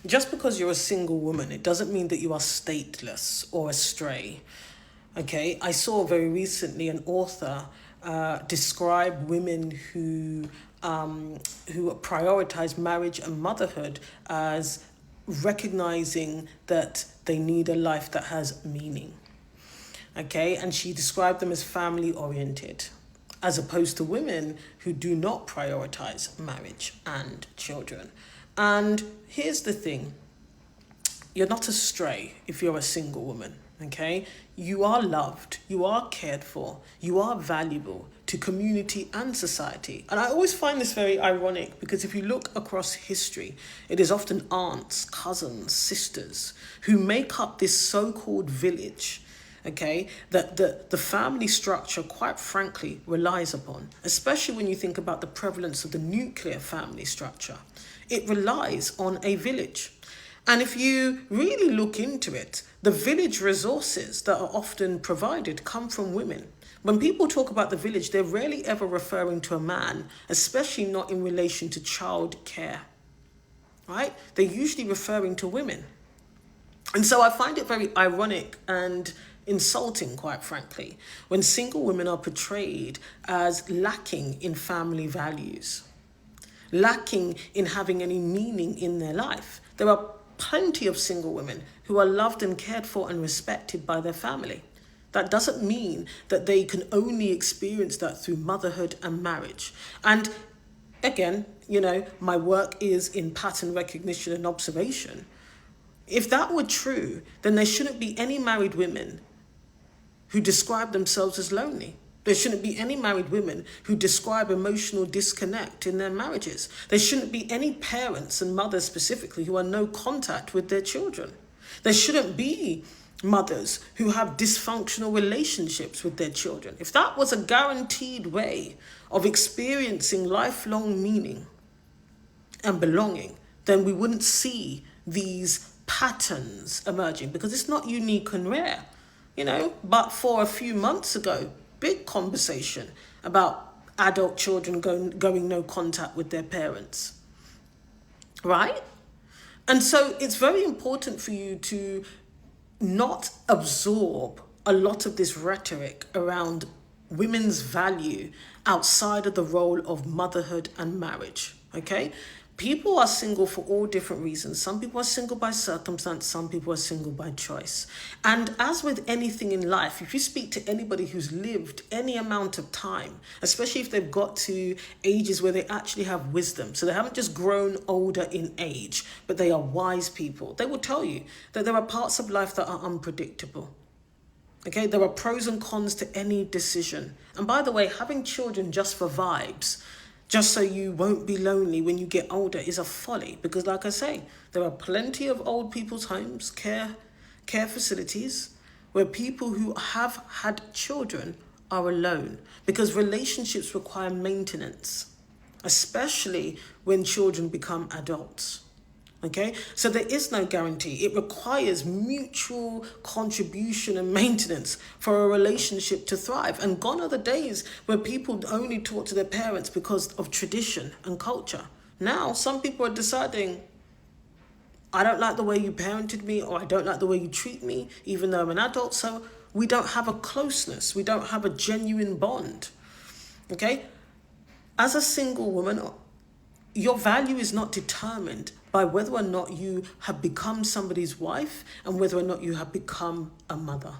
Just because you're a single woman, it doesn't mean that you are stateless or astray. Okay, I saw very recently an author describe women who prioritize marriage and motherhood as recognizing that they need a life that has meaning. Okay, and she described them as family oriented, as opposed to women who do not prioritize marriage and children. And here's the thing, you're not astray if you're a single woman, okay? You are loved, you are cared for, you are valuable to community and society. And I always find this very ironic because if you look across history, it is often aunts, cousins, sisters who make up this so-called village, okay, that the family structure, quite frankly, relies upon, especially when you think about the prevalence of the nuclear family structure. It relies on a village. And if you really look into it, the village resources that are often provided come from women. When people talk about the village, they're rarely ever referring to a man, especially not in relation to child care, right? They're usually referring to women. And so I find it very ironic and insulting, quite frankly, when single women are portrayed as lacking in family values, lacking in having any meaning in their life. There are plenty of single women who are loved and cared for and respected by their family. That doesn't mean that they can only experience that through motherhood and marriage. And again, my work is in pattern recognition and observation. If that were true, then there shouldn't be any married women who describe themselves as lonely. There shouldn't be any married women who describe emotional disconnect in their marriages. There shouldn't be any parents and mothers specifically who are no contact with their children. There shouldn't be mothers who have dysfunctional relationships with their children. If that was a guaranteed way of experiencing lifelong meaning and belonging, then we wouldn't see these patterns emerging, because it's not unique and rare, but for a few months ago, big conversation about adult children going no contact with their parents, right? And so it's very important for you to not absorb a lot of this rhetoric around women's value outside of the role of motherhood and marriage, okay? People are single for all different reasons. Some people are single by circumstance, some people are single by choice. And as with anything in life, if you speak to anybody who's lived any amount of time, especially if they've got to ages where they actually have wisdom, so they haven't just grown older in age, but they are wise people, they will tell you that there are parts of life that are unpredictable. Okay, there are pros and cons to any decision. And by the way, having children just for vibes, just so you won't be lonely when you get older, is a folly. Because like I say, there are plenty of old people's homes, care facilities, where people who have had children are alone. Because relationships require maintenance, especially when children become adults. Okay, so there is no guarantee. It requires mutual contribution and maintenance for a relationship to thrive. And gone are the days where people only talk to their parents because of tradition and culture. Now, some people are deciding, I don't like the way you parented me, or I don't like the way you treat me, even though I'm an adult. So we don't have a closeness. We don't have a genuine bond. Okay, as a single woman, your value is not determined by whether or not you have become somebody's wife and whether or not you have become a mother.